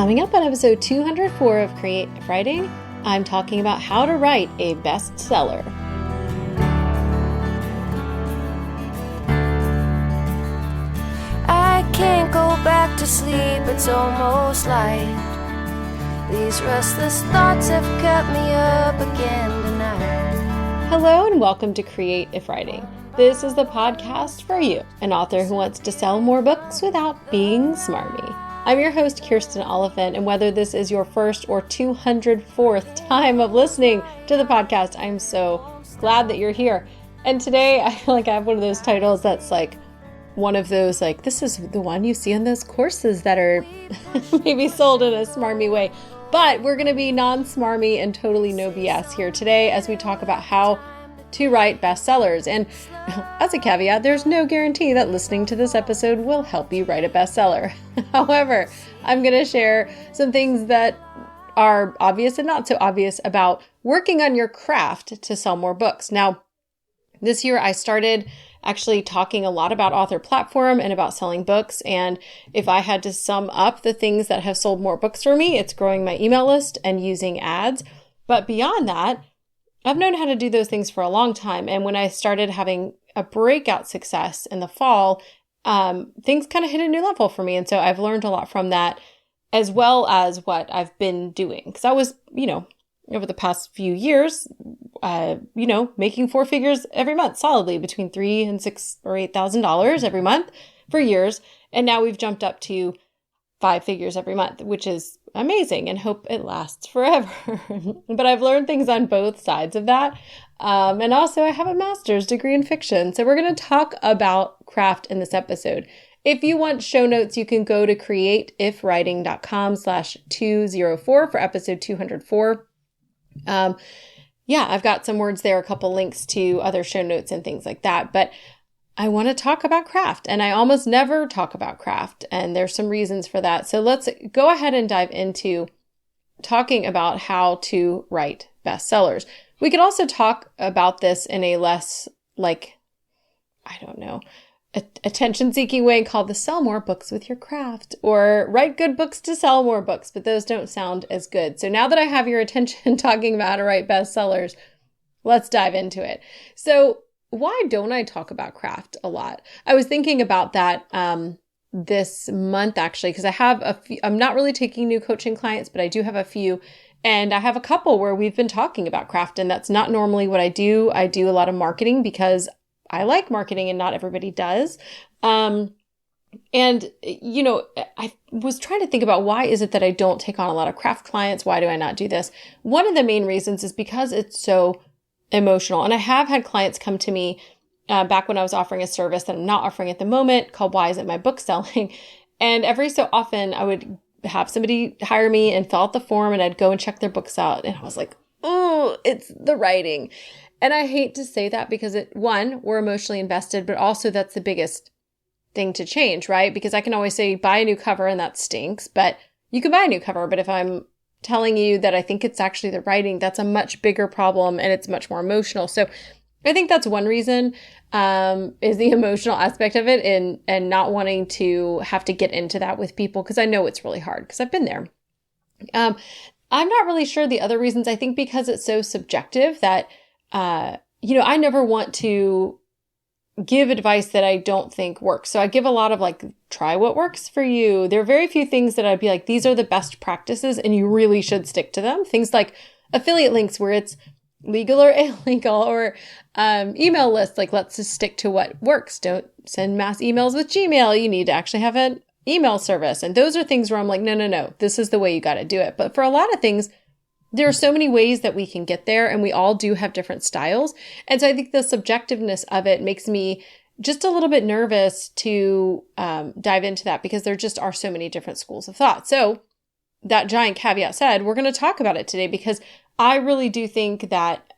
Coming up on episode 204 of Creative Writing, I'm talking about how to write a bestseller. I can't go back to sleep, it's almost light. These restless thoughts have kept me up again tonight. Hello and welcome to Creative Writing. This is the podcast for you, an author who wants to sell more books without being smarmy. I'm your host, Kirsten Oliphant, and whether this is your first or 204th time of listening to the podcast, I'm so glad that you're here. And today, I have one of those titles that's like one of those, this is the one you see in those courses that are maybe sold in a smarmy way. But we're going to be non-smarmy and totally no BS here today as we talk about how to write bestsellers. And as a caveat, there's no guarantee that listening to this episode will help you write a bestseller. However, I'm going to share some things that are obvious and not so obvious about working on your craft to sell more books. Now, this year I started actually talking a lot about author platform and about selling books. And if I had to sum up the things that have sold more books for me, it's growing my email list and using ads. But beyond that, I've known how to do those things for a long time. And when I started having a breakout success in the fall, things kind of hit a new level for me. And so I've learned a lot from that, as well as what I've been doing. Because I was, over the past few years, making four figures every month solidly, between $3,000 and $6,000 or $8,000 every month for years. And now we've jumped up to 5 figures every month, which is amazing and hope it lasts forever. But I've learned things on both sides of that. And also I have a master's degree in fiction. So we're going to talk about craft in this episode. If you want show notes, you can go to createifwriting.com/204 for episode 204. I've got some words there, a couple links to other show notes and things like that. But I want to talk about craft, and I almost never talk about craft, and there's some reasons for that. So let's go ahead and dive into talking about how to write bestsellers. We could also talk about this in a less, attention-seeking way called the sell more books with your craft, or write good books to sell more books, but those don't sound as good. So now that I have your attention talking about how to write bestsellers, let's dive into it. So why don't I talk about craft a lot? I was thinking about that this month, actually, because I have a few. I'm not really taking new coaching clients, but I do have a few. And I have a couple where we've been talking about craft, and that's not normally what I do. I do a lot of marketing because I like marketing and not everybody does. I was trying to think about why is it that I don't take on a lot of craft clients? Why do I not do this? One of the main reasons is because it's so emotional. And I have had clients come to me back when I was offering a service that I'm not offering at the moment called Why Isn't My Book Selling? And every so often I would have somebody hire me and fill out the form, and I'd go and check their books out. And I was like, oh, it's the writing. And I hate to say that because we're emotionally invested, but also that's the biggest thing to change, right? Because I can always say, buy a new cover and that stinks, but you can buy a new cover. But if I'm telling you that I think it's actually the writing, that's a much bigger problem and it's much more emotional. So I think that's one reason, is the emotional aspect of it and not wanting to have to get into that with people, because I know it's really hard because I've been there. I'm not really sure the other reasons. I think because it's so subjective that, I never want to give advice that I don't think works. So I give a lot of try what works for you. There are very few things that I'd be like, these are the best practices and you really should stick to them. Things like affiliate links where it's legal or illegal, or email lists. Let's just stick to what works. Don't send mass emails with Gmail. You need to actually have an email service. And those are things where I'm like, no, this is the way you got to do it. But for a lot of things, there are so many ways that we can get there, and we all do have different styles. And so I think the subjectiveness of it makes me just a little bit nervous to dive into that, because there just are so many different schools of thought. So that giant caveat said, we're going to talk about it today because I really do think that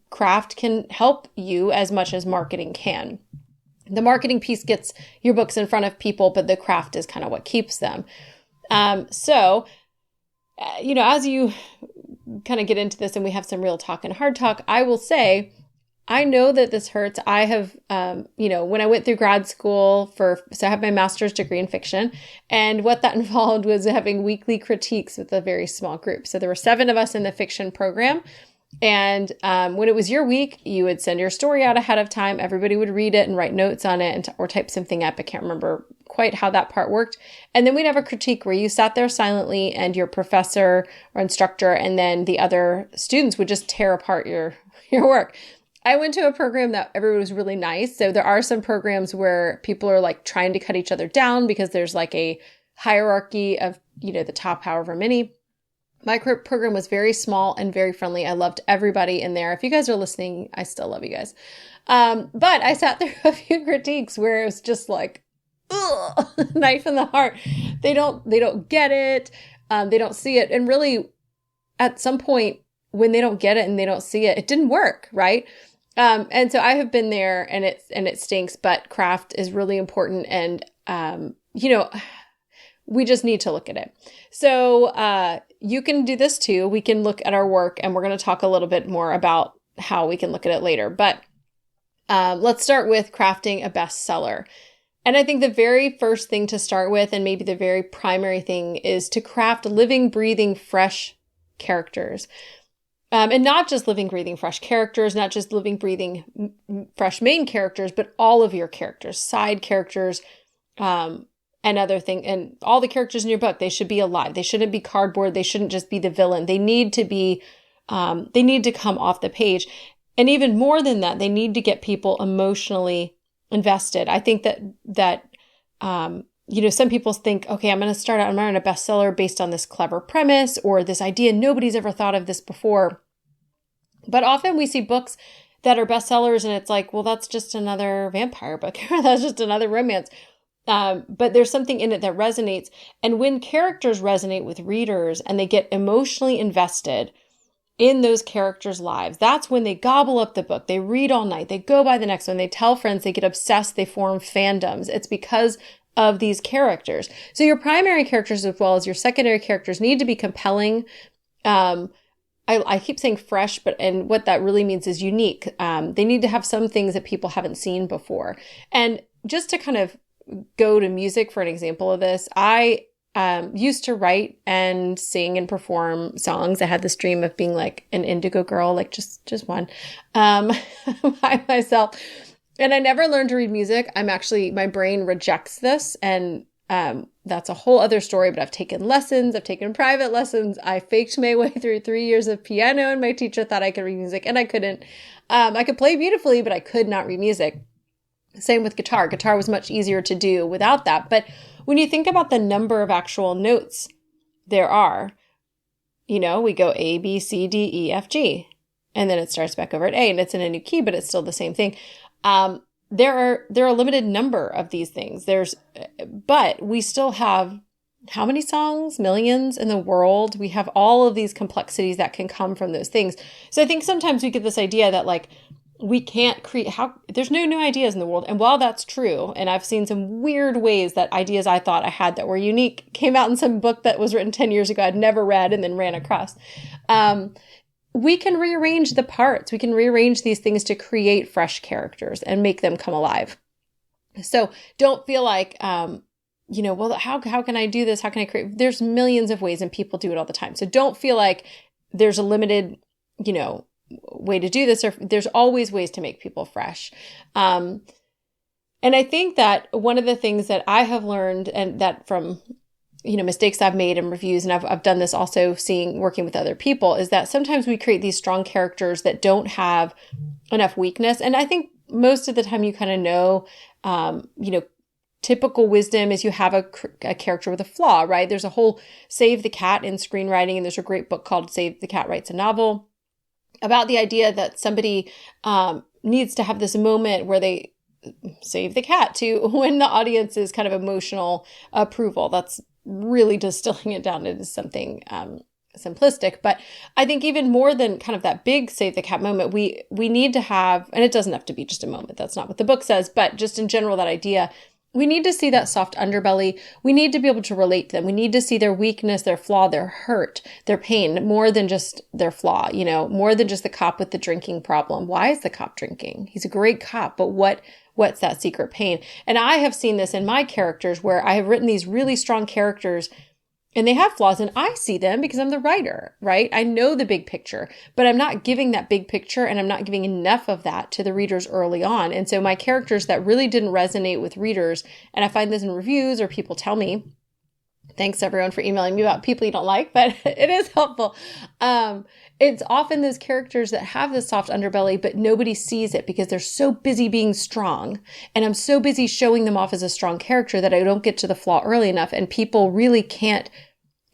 craft can help you as much as marketing can. The marketing piece gets your books in front of people, but the craft is kind of what keeps them. As you kind of get into this and we have some real talk and hard talk, I will say I know that this hurts. I have, when I went through grad school so I have my master's degree in fiction, and what that involved was having weekly critiques with a very small group. So there were 7 of us in the fiction program. And when it was your week, you would send your story out ahead of time. Everybody would read it and write notes on it or type something up. I can't remember quite how that part worked. And then we'd have a critique where you sat there silently and your professor or instructor and then the other students would just tear apart your work. I went to a program that everyone was really nice. So there are some programs where people are like trying to cut each other down because there's like a hierarchy of, the top however many. My program was very small and very friendly. I loved everybody in there. If you guys are listening, I still love you guys. But I sat through a few critiques where it was just like, ugh, knife in the heart. They don't get it. They don't see it. And really, at some point, when they don't get it and they don't see it, it didn't work, right? And so I have been there, and it stinks. But craft is really important, and we just need to look at it. So you can do this too. We can look at our work, and we're going to talk a little bit more about how we can look at it later. But let's start with crafting a bestseller. And I think the very first thing to start with, and maybe the very primary thing, is to craft living, breathing, fresh characters. And not just living, breathing, fresh characters, not just living, breathing, fresh main characters, but all of your characters, side characters, and other thing, and all the characters in your book, they should be alive. They shouldn't be cardboard. They shouldn't just be the villain. They need to be, they need to come off the page. And even more than that, they need to get people emotionally invested. I think that some people think, okay, I'm going to start out, I'm going to write a bestseller based on this clever premise or this idea. Nobody's ever thought of this before. But often we see books that are bestsellers and it's like, well, that's just another vampire book. That's just another romance. But there's something in it that resonates. And when characters resonate with readers and they get emotionally invested in those characters' lives, that's when they gobble up the book. They read all night. They go buy the next one. They tell friends. They get obsessed. They form fandoms. It's because of these characters. So your primary characters as well as your secondary characters need to be compelling. I keep saying fresh, and what that really means is unique. They need to have some things that people haven't seen before. And just to kind of go to music for an example of this, I used to write and sing and perform songs. I had this dream of being like an indigo girl, like just one, by myself. And I never learned to read music. My brain rejects this. And that's a whole other story, but I've taken lessons. I've taken private lessons. I faked my way through 3 years of piano, and my teacher thought I could read music, and I couldn't. I could play beautifully, but I could not read music. Same with guitar. Guitar was much easier to do without that. But when you think about the number of actual notes there are, we go A, B, C, D, E, F, G, and then it starts back over at A, and it's in a new key, but it's still the same thing. There are a limited number of these things. But we still have how many songs? Millions in the world. We have all of these complexities that can come from those things. So I think sometimes we get this idea that like we can't create there's no new ideas in the world. And while that's true, and I've seen some weird ways that ideas I thought I had that were unique came out in some book that was written 10 years ago I'd never read and then ran across. We can rearrange the parts. We can rearrange these things to create fresh characters and make them come alive. So don't feel like, well, how can I do this? How can I create? There's millions of ways and people do it all the time. So don't feel like there's a limited, way to do this, or there's always ways to make people fresh. And I think that one of the things that I have learned, and that from mistakes I've made in reviews, and I've done this also working with other people, is that sometimes we create these strong characters that don't have enough weakness. And I think most of the time you kind of know, typical wisdom is you have a character with a flaw, right? There's a whole Save the Cat in screenwriting, and there's a great book called Save the Cat Writes a Novel about the idea that somebody needs to have this moment where they save the cat to win the audience's kind of emotional approval. That's really distilling it down into something simplistic. But I think even more than kind of that big save the cat moment, we need to have, and it doesn't have to be just a moment. That's not what the book says, but just in general, that idea we need to see that soft underbelly. We need to be able to relate to them. We need to see their weakness, their flaw, their hurt, their pain, more than just their flaw, more than just the cop with the drinking problem. Why is the cop drinking? He's a great cop, but what's that secret pain? And I have seen this in my characters where I have written these really strong characters and they have flaws and I see them because I'm the writer, right? I know the big picture, but I'm not giving that big picture and I'm not giving enough of that to the readers early on. And so my characters that really didn't resonate with readers, and I find this in reviews or people tell me, thanks everyone for emailing me about people you don't like, but it is helpful. It's often those characters that have this soft underbelly, but nobody sees it because they're so busy being strong. And I'm so busy showing them off as a strong character that I don't get to the flaw early enough. And people really can't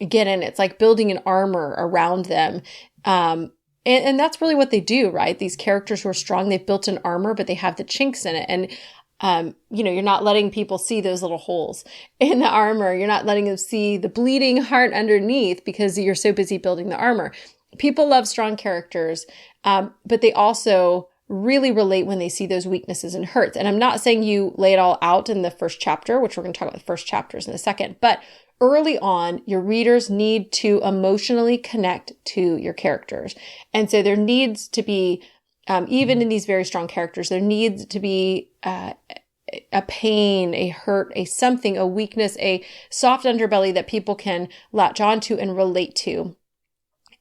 get in. It's like building an armor around them. And that's really what they do, right? These characters who are strong, they've built an armor, but they have the chinks in it. And you're not letting people see those little holes in the armor. You're not letting them see the bleeding heart underneath because you're so busy building the armor. People love strong characters, but they also really relate when they see those weaknesses and hurts. And I'm not saying you lay it all out in the first chapter, which we're going to talk about the first chapters in a second, but early on, your readers need to emotionally connect to your characters. And so there needs to be, even in these very strong characters, there needs to be a pain, a hurt, a something, a weakness, a soft underbelly that people can latch onto and relate to.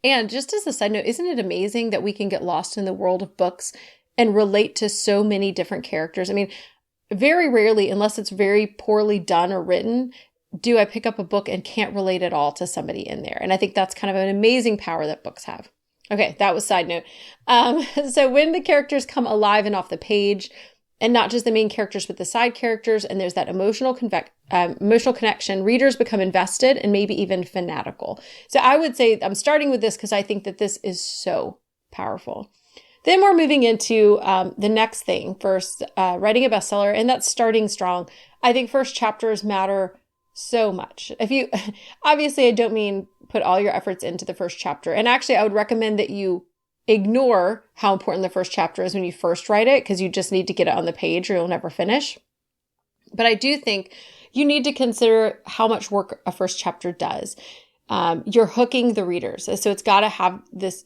And just as a side note, isn't it amazing that we can get lost in the world of books and relate to so many different characters? I mean, very rarely, unless it's very poorly done or written, do I pick up a book and can't relate at all to somebody in there. And I think that's kind of an amazing power that books have. Okay, that was side note. So when the characters come alive and off the page, and not just the main characters, but the side characters, and there's that emotional connection, readers become invested and maybe even fanatical. So I would say I'm starting with this because I think that this is so powerful. Then we're moving into the next thing, first, writing a bestseller, and that's starting strong. I think first chapters matter so much. Obviously, I don't mean put all your efforts into the first chapter. And actually, I would recommend that you ignore how important the first chapter is when you first write it, because you just need to get it on the page or you'll never finish. But I do think you need to consider how much work a first chapter does. You're hooking the readers. So it's got to have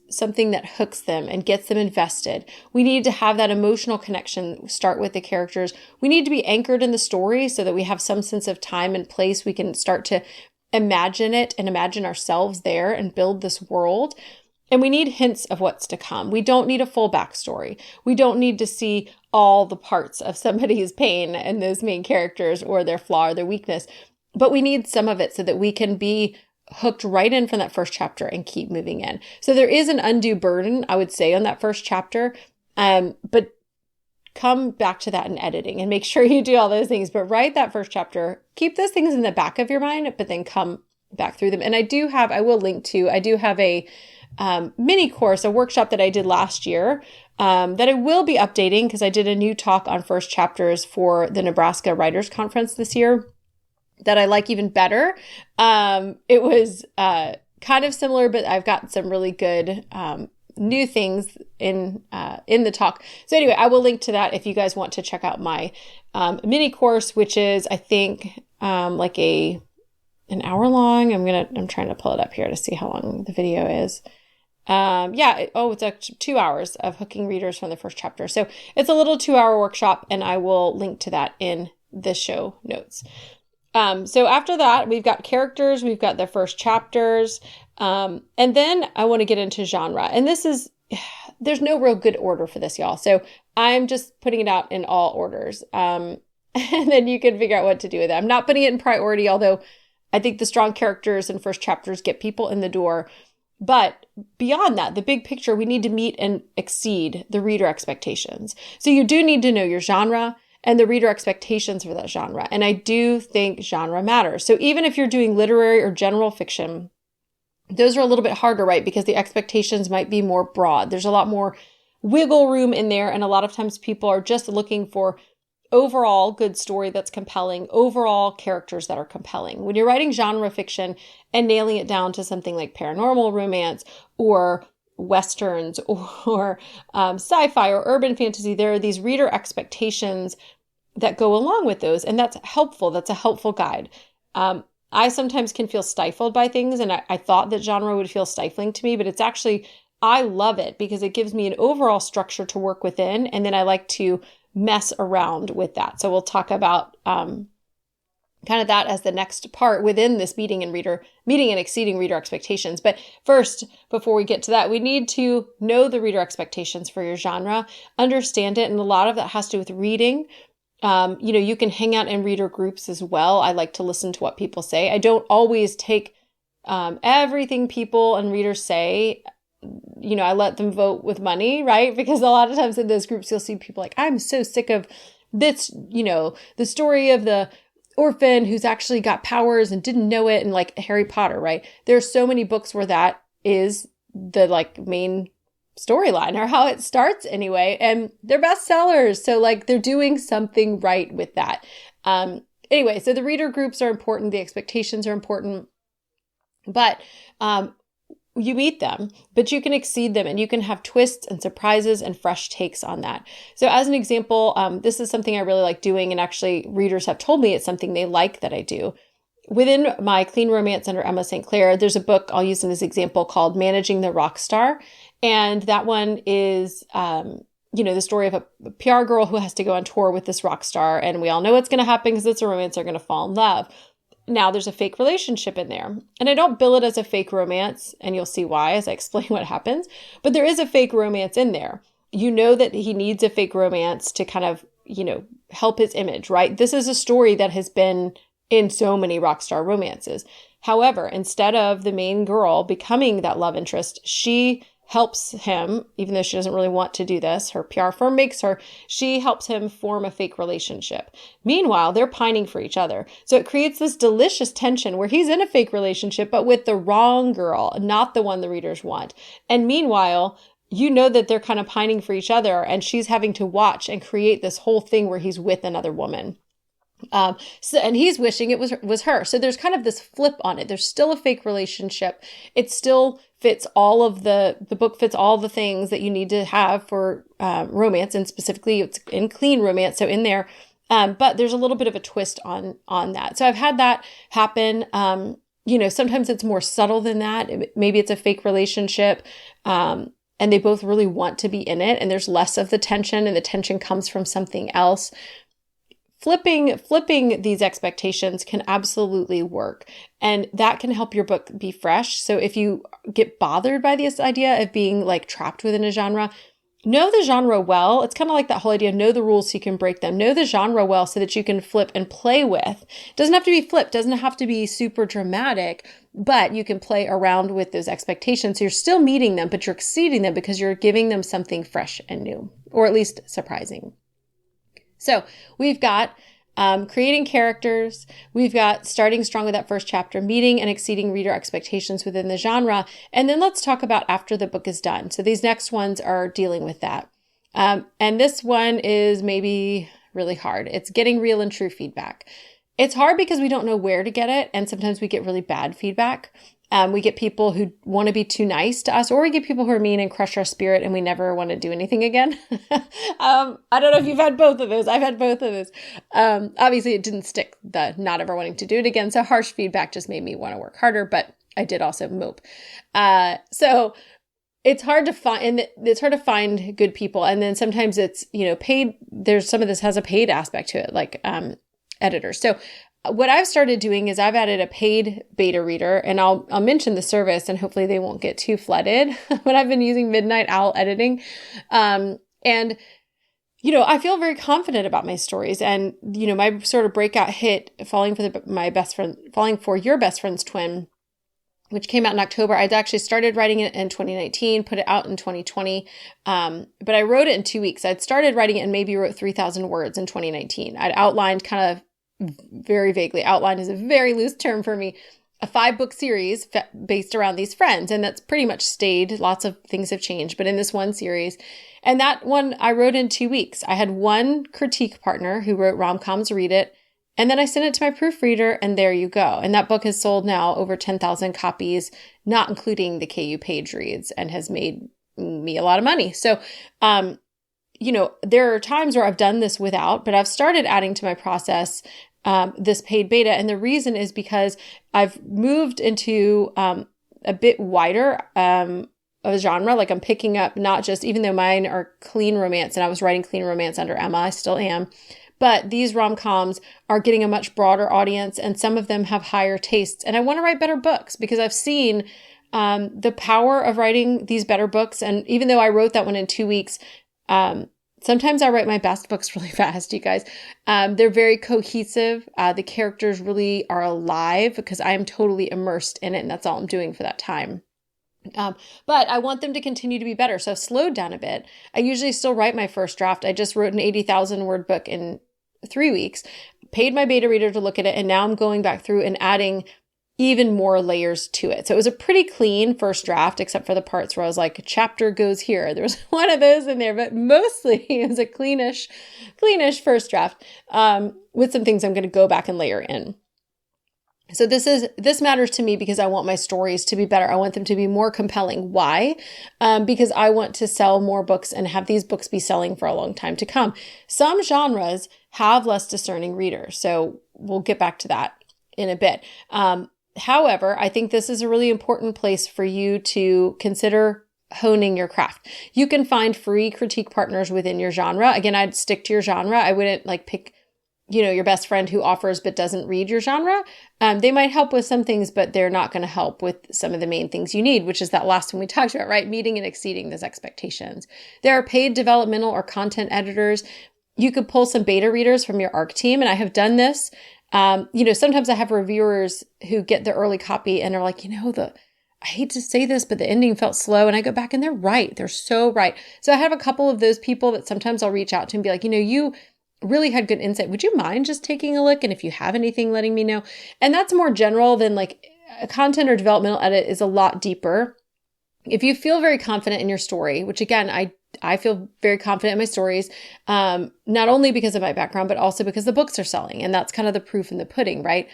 something that hooks them and gets them invested. We need to have that emotional connection start with the characters. We need to be anchored in the story so that we have some sense of time and place. We can start to imagine it and imagine ourselves there and build this world. And we need hints of what's to come. We don't need a full backstory. We don't need to see all the parts of somebody's pain and those main characters or their flaw or their weakness. But we need some of it so that we can be hooked right in from that first chapter and keep moving in. So there is an undue burden, I would say, on that first chapter. But come back to that in editing and make sure you do all those things. But write that first chapter. Keep those things in the back of your mind, but then come back through them. And I do have a mini course, a workshop that I did last year that I will be updating because I did a new talk on first chapters for the Nebraska Writers Conference this year that I like even better. It was kind of similar, but I've got some really good new things in the talk. So anyway, I will link to that if you guys want to check out my mini course, which is, I think, like an hour long. I'm trying to pull it up here to see how long the video is. It's actually 2 hours of hooking readers from the first chapter. So it's a little 2-hour workshop, and I will link to that in the show notes. So after that, we've got characters, we've got the first chapters, and then I want to get into genre. And there's no real good order for this, y'all. So I'm just putting it out in all orders. And then you can figure out what to do with it. I'm not putting it in priority, although I think the strong characters and first chapters get people in the door. But beyond that, the big picture, we need to meet and exceed the reader expectations. So you do need to know your genre and the reader expectations for that genre. And I do think genre matters. So even if you're doing literary or general fiction, those are a little bit harder, right? Because the expectations might be more broad. There's a lot more wiggle room in there. And a lot of times people are just looking for overall good story that's compelling, overall characters that are compelling. When you're writing genre fiction and nailing it down to something like paranormal romance or Westerns or sci-fi or urban fantasy, there are these reader expectations that go along with those. And that's helpful. That's a helpful guide. I sometimes can feel stifled by things, and I thought that genre would feel stifling to me, but it's actually, I love it because it gives me an overall structure to work within, and then I like to mess around with that. So we'll talk about kind of that as the next part within this meeting and exceeding reader expectations. But first, before we get to that, we need to know the reader expectations for your genre, understand it, and a lot of that has to do with reading. You can hang out in reader groups as well. I like to listen to what people say. I don't always take everything people and readers say. I let them vote with money, right? Because a lot of times in those groups, you'll see people like, I'm so sick of this, the story of the orphan who's actually got powers and didn't know it, and like Harry Potter, right? There's so many books where that is the like main storyline, or how it starts anyway, and they're bestsellers. So like they're doing something right with that. Anyway, so the reader groups are important. The expectations are important, but you meet them, but you can exceed them, and you can have twists and surprises and fresh takes on that. So as an example, this is something I really like doing, and actually readers have told me it's something they like that I do. Within my clean romance under Emma St. Clair, there's a book I'll use in this example called Managing the Rock Star. And that one is, the story of a PR girl who has to go on tour with this rock star. And we all know what's going to happen because it's a romance. They're going to fall in love. Now there's a fake relationship in there. And I don't bill it as a fake romance. And you'll see why as I explain what happens. But there is a fake romance in there. You know that he needs a fake romance to kind of, help his image, right? This is a story that has been in so many rock star romances. However, instead of the main girl becoming that love interest, she helps him, even though she doesn't really want to do this, her PR firm makes her, she helps him form a fake relationship. Meanwhile, they're pining for each other. So it creates this delicious tension where he's in a fake relationship, but with the wrong girl, not the one the readers want. And meanwhile, that they're kind of pining for each other, and she's having to watch and create this whole thing where he's with another woman. And he's wishing it was her. So there's kind of this flip on it. There's still a fake relationship. It still fits all of the book fits all the things that you need to have for romance, and specifically it's in clean romance. So in there, but there's a little bit of a twist on that. So I've had that happen. Sometimes it's more subtle than that. Maybe it's a fake relationship. And they both really want to be in it, and there's less of the tension, and the tension comes from something else. Flipping these expectations can absolutely work, and that can help your book be fresh. So if you get bothered by this idea of being like trapped within a genre, know the genre well. It's kind of like that whole idea of know the rules so you can break them. Know the genre well so that you can flip and play with. It doesn't have to be flipped, doesn't have to be super dramatic, but you can play around with those expectations. So you're still meeting them, but you're exceeding them because you're giving them something fresh and new, or at least surprising. So we've got creating characters. We've got starting strong with that first chapter, meeting and exceeding reader expectations within the genre. And then let's talk about after the book is done. So these next ones are dealing with that. And this one is maybe really hard. It's getting real and true feedback. It's hard because we don't know where to get it. And sometimes we get really bad feedback. We get people who want to be too nice to us, or we get people who are mean and crush our spirit and we never want to do anything again. I don't know if you've had both of those. I've had both of those. Obviously it didn't stick, the not ever wanting to do it again. So harsh feedback just made me want to work harder, but I did also mope. So it's hard to find good people. And then sometimes it's, paid. There's some of this has a paid aspect to it, like, editors. So what I've started doing is I've added a paid beta reader, and I'll mention the service, and hopefully they won't get too flooded. But I've been using Midnight Owl editing. And I feel very confident about my stories, and, my sort of breakout hit, Falling for Your Best Friend's Twin, which came out in October. I'd actually started writing it in 2019, put it out in 2020. But I wrote it in 2 weeks. I'd started writing it and maybe wrote 3,000 words in 2019. I'd outlined kind of very vaguely. Outline is a very loose term for me. A 5-book series based around these friends. And that's pretty much stayed. Lots of things have changed, but in this one series. And that one I wrote in 2 weeks. I had one critique partner who wrote rom-coms read it. And then I sent it to my proofreader, and there you go. And that book has sold now over 10,000 copies, not including the KU page reads, and has made me a lot of money. So, there are times where I've done this without, but I've started adding to my process this paid beta. And the reason is because I've moved into a bit wider of a genre. Like I'm picking up not just, even though mine are clean romance and I was writing clean romance under Emma, I still am. But these rom-coms are getting a much broader audience, and some of them have higher tastes. And I want to write better books because I've seen the power of writing these better books. And even though I wrote that one in 2 weeks, sometimes I write my best books really fast, you guys. They're very cohesive. The characters really are alive because I am totally immersed in it, and that's all I'm doing for that time. But I want them to continue to be better. So I've slowed down a bit. I usually still write my first draft. I just wrote an 80,000 word book in 3 weeks, paid my beta reader to look at it, and now I'm going back through and adding even more layers to it. So it was a pretty clean first draft, except for the parts where I was like, a chapter goes here. There was one of those in there, but mostly it was a cleanish first draft with some things I'm going to go back and layer in. So this matters to me because I want my stories to be better. I want them to be more compelling. Why? Because I want to sell more books and have these books be selling for a long time to come. Some genres have less discerning readers. So we'll get back to that in a bit. However, I think this is a really important place for you to consider honing your craft. You can find free critique partners within your genre. Again, I'd stick to your genre. I wouldn't pick your best friend who offers but doesn't read your genre. They might help with some things, but they're not going to help with some of the main things you need, which is that last one we talked about, right? Meeting and exceeding those expectations. There are paid developmental or content editors. You could pull some beta readers from your ARC team, and I have done this. Sometimes I have reviewers who get the early copy and are like, I hate to say this, but the ending felt slow. And I go back and they're right. They're so right. So I have a couple of those people that sometimes I'll reach out to and be like, you really had good insight. Would you mind just taking a look? And if you have anything, letting me know. And that's more general than like a content or developmental edit is a lot deeper. If you feel very confident in your story, which again, I feel very confident in my stories, not only because of my background, but also because the books are selling. And that's kind of the proof in the pudding, right?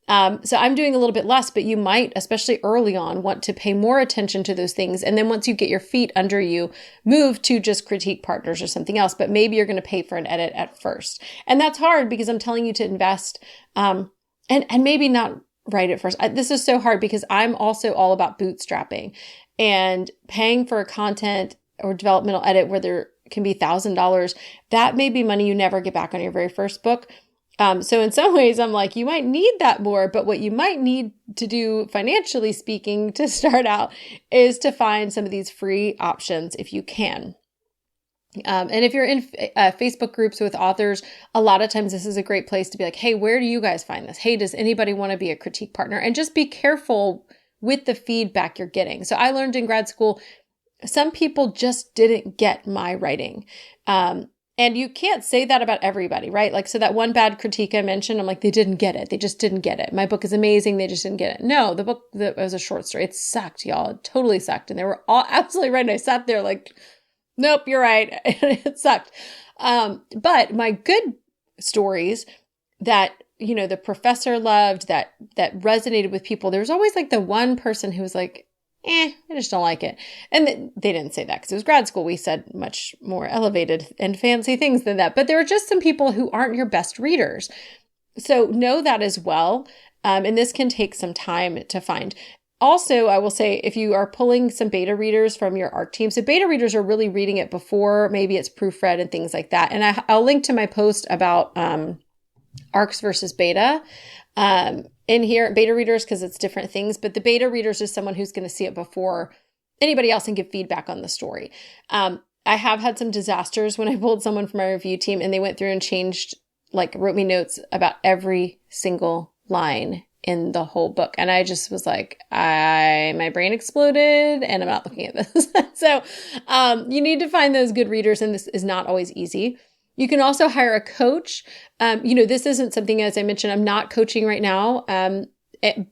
So I'm doing a little bit less, but you might, especially early on, want to pay more attention to those things. And then once you get your feet under you, move to just critique partners or something else. But maybe you're going to pay for an edit at first. And that's hard because I'm telling you to invest and maybe not write it first. This is so hard because I'm also all about bootstrapping and paying for a content or developmental edit where there can be $1,000. That may be money you never get back on your very first book. So in some ways, I'm like, you might need that more, but what you might need to do financially speaking to start out is to find some of these free options if you can. And if you're in Facebook groups with authors, a lot of times this is a great place to be like, hey, where do you guys find this? Hey, does anybody want to be a critique partner? And just be careful with the feedback you're getting. So I learned in grad school, some people just didn't get my writing. And you can't say that about everybody, right? Like, so that one bad critique I mentioned, I'm like, they didn't get it. They just didn't get it. My book is amazing. They just didn't get it. No, the book that was a short story. It sucked, y'all. It totally sucked. And they were all absolutely right. And I sat there like, nope, you're right. It sucked. But my good stories that, the professor loved, that resonated with people, there was always like the one person who was like, I just don't like it. And they didn't say that because it was grad school. We said much more elevated and fancy things than that. But there are just some people who aren't your best readers. So know that as well. And this can take some time to find. Also, I will say, if you are pulling some beta readers from your ARC team, so beta readers are really reading it before, maybe it's proofread and things like that. And I'll link to my post about ARCs versus beta in here, beta readers, because it's different things. But the beta readers is someone who's going to see it before anybody else and give feedback on the story. I have had some disasters when I pulled someone from my review team and they went through and changed, wrote me notes about every single line in the whole book. And I just was like, my brain exploded and I'm not looking at this. So you need to find those good readers, and this is not always easy. You can also hire a coach. This isn't something, as I mentioned, I'm not coaching right now,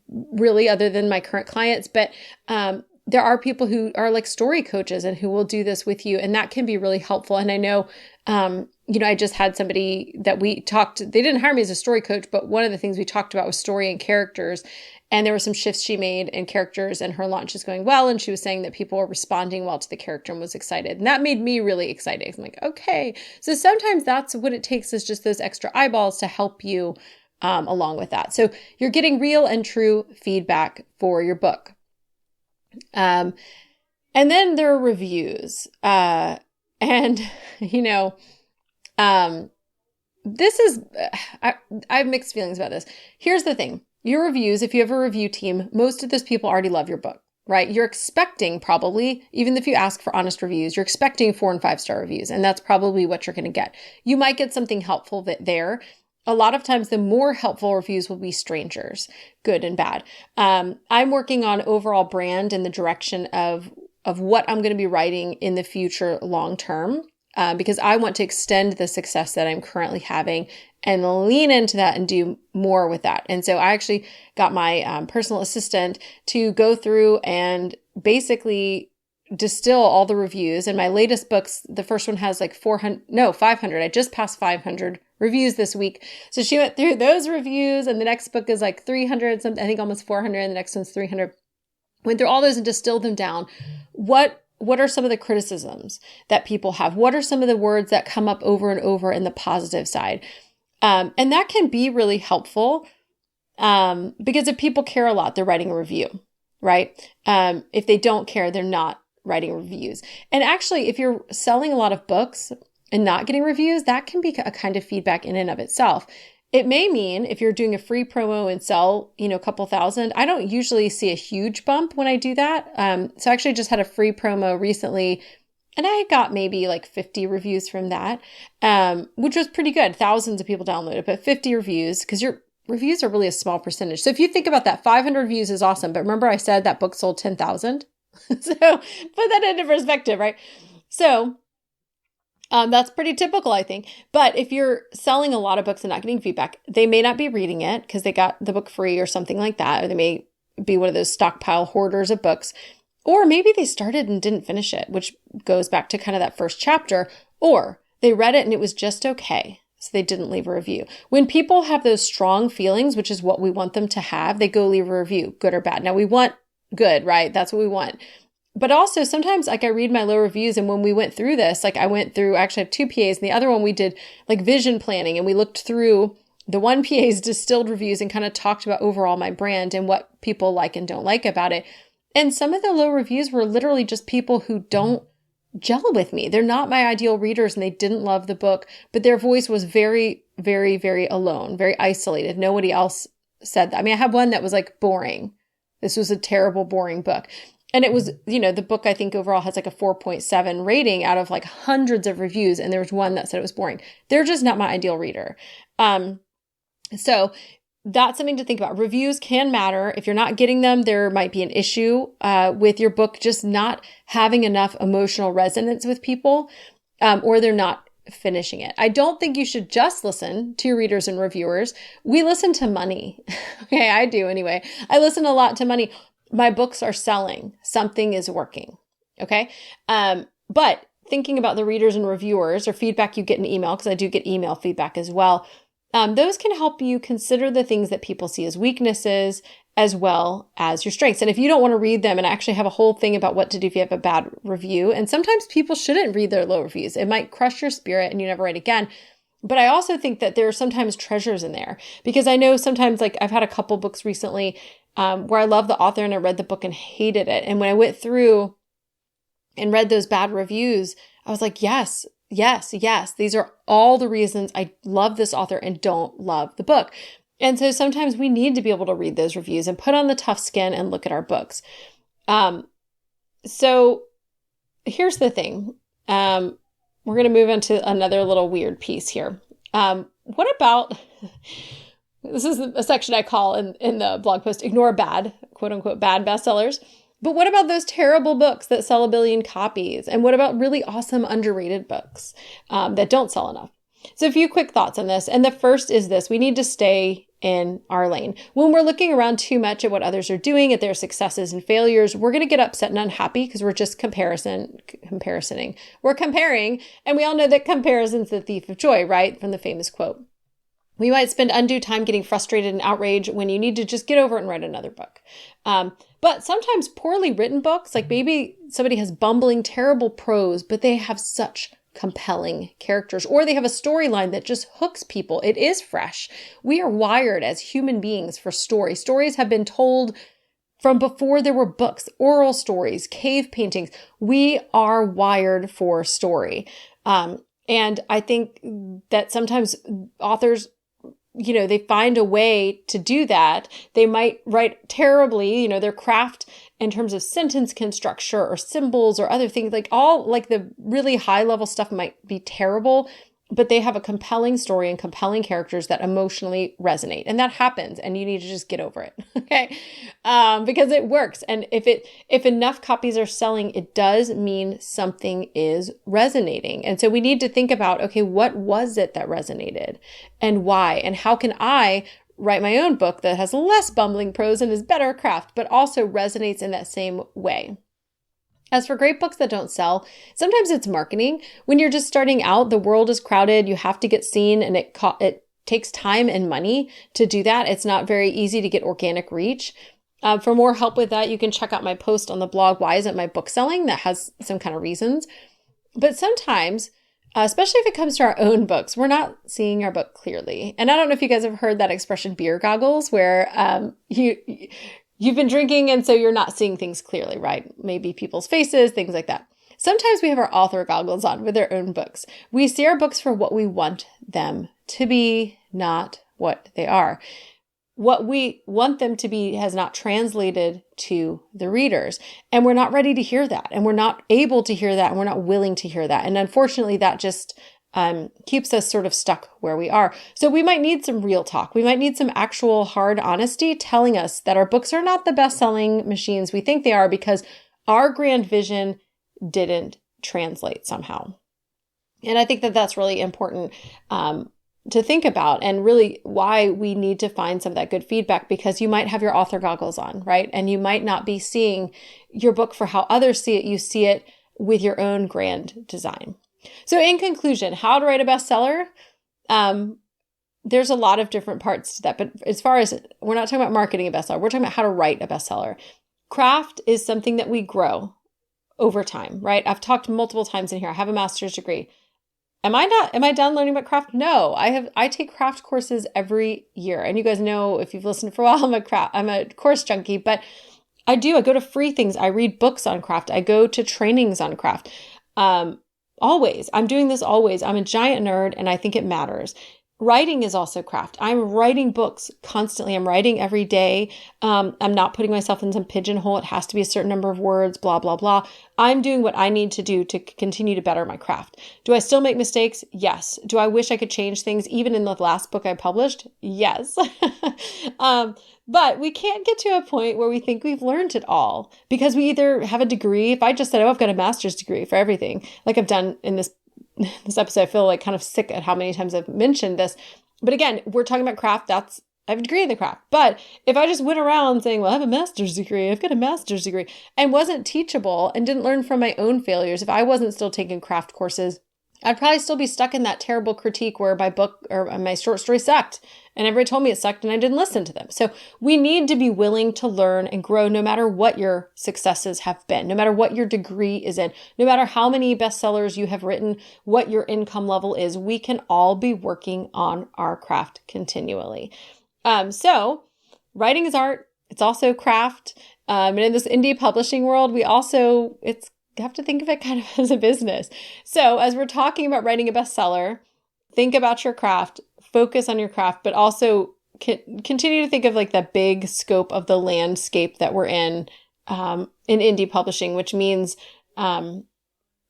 really, other than my current clients, but there are people who are like story coaches and who will do this with you. And that can be really helpful. And I know I just had somebody that we talked, they didn't hire me as a story coach, but one of the things we talked about was story and characters. And there were some shifts she made in characters, and her launch is going well. And she was saying that people were responding well to the character and was excited. And that made me really excited. I'm like, okay. So sometimes that's what it takes, is just those extra eyeballs to help you along with that. So you're getting real and true feedback for your book. And then there are reviews. This is, I have mixed feelings about this. Here's the thing. Your reviews, if you have a review team, most of those people already love your book, right? You're expecting probably, even if you ask for honest reviews, you're expecting 4 and 5-star reviews, and that's probably what you're going to get. You might get something helpful there. A lot of times the more helpful reviews will be strangers, good and bad. I'm working on overall brand and the direction of what I'm going to be writing in the future long term, because I want to extend the success that I'm currently having and lean into that and do more with that. And so I actually got my personal assistant to go through and basically distill all the reviews. And my latest books, the first one has like 500. I just passed 500 reviews this week. So she went through those reviews, and the next book is like 300 something, I think almost 400, and the next one's 300. Went through all those and distilled them down. What are some of the criticisms that people have? What are some of the words that come up over and over in the positive side? And that can be really helpful because if people care a lot, they're writing a review, right? If they don't care, they're not writing reviews. And actually, if you're selling a lot of books and not getting reviews, that can be a kind of feedback in and of itself. It may mean if you're doing a free promo and sell, a couple thousand, I don't usually see a huge bump when I do that. So I actually just had a free promo recently, and I got maybe like 50 reviews from that, which was pretty good. Thousands of people downloaded, but 50 reviews, because your reviews are really a small percentage. So if you think about that, 500 reviews is awesome. But remember I said that book sold 10,000? So put that into perspective, right? So that's pretty typical, I think. But if you're selling a lot of books and not getting feedback, they may not be reading it because they got the book free or something like that. Or they may be one of those stockpile hoarders of books. Or maybe they started and didn't finish it, which goes back to kind of that first chapter. Or they read it and it was just okay, so they didn't leave a review. When people have those strong feelings, which is what we want them to have, they go leave a review, good or bad. Now we want good, right? That's what we want. But also sometimes like I read my low reviews, and when we went through this, like I actually have 2 PAs, and the other one we did like vision planning, and we looked through the one PA's distilled reviews and kind of talked about overall my brand and what people like and don't like about it. And some of the low reviews were literally just people who don't gel with me. They're not my ideal readers, and they didn't love the book, but their voice was very, very, very alone, very isolated. Nobody else said that. I mean, I had one that was like boring. This was a terrible, boring book. And it was, the book I think overall has like a 4.7 rating out of like hundreds of reviews. And there was one that said it was boring. They're just not my ideal reader. So that's something to think about. Reviews can matter. If you're not getting them, there might be an issue with your book just not having enough emotional resonance with people, or they're not finishing it. I don't think you should just listen to your readers and reviewers. We listen to money. Okay, I do anyway. I listen a lot to money. My books are selling. Something is working. Okay. But thinking about the readers and reviewers or feedback you get in email, because I do get email feedback as well. Those can help you consider the things that people see as weaknesses as well as your strengths. And if you don't want to read them, and I actually have a whole thing about what to do if you have a bad review, and sometimes people shouldn't read their low reviews. It might crush your spirit and you never write again. But I also think that there are sometimes treasures in there, because I know sometimes, like I've had a couple books recently where I love the author and I read the book and hated it. And when I went through and read those bad reviews, I was like, yes. These are all the reasons I love this author and don't love the book. And so sometimes we need to be able to read those reviews and put on the tough skin and look at our books. So here's the thing. We're going to move into another little weird piece here. What about, this is a section I call in the blog post, ignore bad, quote unquote, bad bestsellers. But what about those terrible books that sell 1 billion copies? And what about really awesome underrated books that don't sell enough? So a few quick thoughts on this. And the first is this: we need to stay in our lane. When we're looking around too much at what others are doing, at their successes and failures, we're going to get upset and unhappy because we're just comparing. We're comparing, and we all know that comparison's the thief of joy, right? From the famous quote. We might spend undue time getting frustrated and outraged when you need to just get over it and write another book. But sometimes poorly written books, like maybe somebody has bumbling, terrible prose, but they have such compelling characters, or they have a storyline that just hooks people. It is fresh. We are wired as human beings for story. Stories have been told from before there were books, oral stories, cave paintings. We are wired for story. And I think that sometimes authors, they find a way to do that. They might write terribly, their craft in terms of sentence construction or symbols or other things, like the really high level stuff might be terrible, but they have a compelling story and compelling characters that emotionally resonate. And that happens, and you need to just get over it. Okay. Because it works. And if enough copies are selling, it does mean something is resonating. And so we need to think about, okay, what was it that resonated and why? And how can I write my own book that has less bumbling prose and is better craft, but also resonates in that same way? As for great books that don't sell, sometimes it's marketing. When you're just starting out, the world is crowded, you have to get seen, and it takes time and money to do that. It's not very easy to get organic reach. For more help with that, you can check out my post on the blog, Why Isn't My Book Selling? That has some kind of reasons. But sometimes, especially if it comes to our own books, we're not seeing our book clearly. And I don't know if you guys have heard that expression, beer goggles, where you've been drinking and so you're not seeing things clearly, right? Maybe people's faces, things like that. Sometimes we have our author goggles on with our own books. We see our books for what we want them to be, not what they are. What we want them to be has not translated to the readers. And we're not ready to hear that. And we're not able to hear that. And we're not willing to hear that. And unfortunately, that just keeps us sort of stuck where we are. So we might need some real talk. We might need some actual hard honesty telling us that our books are not the best-selling machines we think they are because our grand vision didn't translate somehow. And I think that that's really important to think about, and really why we need to find some of that good feedback, because you might have your author goggles on, right? And you might not be seeing your book for how others see it. You see it with your own grand design. So in conclusion, how to write a bestseller? There's a lot of different parts to that, but as far as we're not talking about marketing a bestseller, we're talking about how to write a bestseller. Craft is something that we grow over time, right? I've talked multiple times in here. I have a master's degree. Am I done learning about craft? No, I take craft courses every year. And you guys know, if you've listened for a while, I'm a course junkie, but I go to free things. I read books on craft. I go to trainings on craft. Always. I'm doing this always. I'm a giant nerd and I think it matters. Writing is also craft. I'm writing books constantly. I'm writing every day. I'm not putting myself in some pigeonhole. It has to be a certain number of words, blah, blah, blah. I'm doing what I need to do to continue to better my craft. Do I still make mistakes? Yes. Do I wish I could change things even in the last book I published? Yes. But we can't get to a point where we think we've learned it all because we either have a degree. If I just said, I've got a master's degree for everything, like I've done in this episode, I feel like kind of sick at how many times I've mentioned this. But again, we're talking about craft. I have a degree in the craft. But if I just went around saying, well, I have a master's degree, I've got a master's degree, and wasn't teachable and didn't learn from my own failures, if I wasn't still taking craft courses, I'd probably still be stuck in that terrible critique where my book or my short story sucked and everybody told me it sucked and I didn't listen to them. So we need to be willing to learn and grow no matter what your successes have been, no matter what your degree is in, no matter how many bestsellers you have written, what your income level is. We can all be working on our craft continually. So writing is art. It's also craft. And in this indie publishing world, you have to think of it kind of as a business. So as we're talking about writing a bestseller, think about your craft, focus on your craft, but also continue to think of like the big scope of the landscape that we're in indie publishing, which means,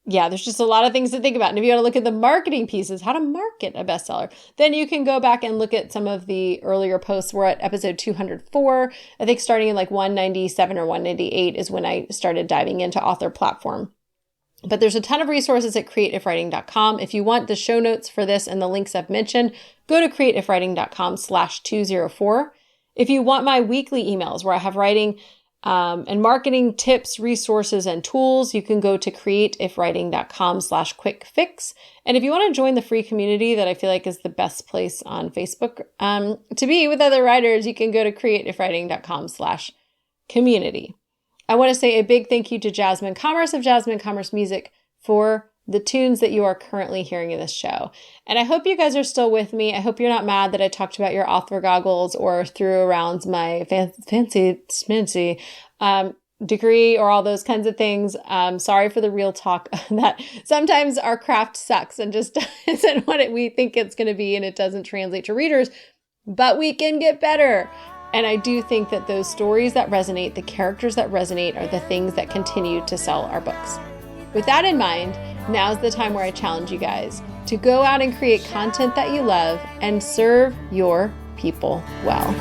there's just a lot of things to think about. And if you want to look at the marketing pieces, how to market a bestseller, then you can go back and look at some of the earlier posts. We're at episode 204. I think starting in like 197 or 198 is when I started diving into author platform. But there's a ton of resources at creativewriting.com. If you want the show notes for this and the links I've mentioned, go to creativewriting.com/204. If you want my weekly emails where I have writing and marketing tips, resources, and tools, you can go to creativewriting.com/quickfix. And if you want to join the free community that I feel like is the best place on Facebook to be with other writers, you can go to creativewriting.com/community. I want to say a big thank you to Jasmine Commerce of Jasmine Commerce Music for the tunes that you are currently hearing in this show. And I hope you guys are still with me. I hope you're not mad that I talked about your author goggles or threw around my fancy smincy degree or all those kinds of things. Sorry for the real talk that sometimes our craft sucks and just isn't what we think it's going to be, and it doesn't translate to readers, but we can get better. And I do think that those stories that resonate, the characters that resonate, are the things that continue to sell our books. With that in mind, now's the time where I challenge you guys to go out and create content that you love and serve your people well.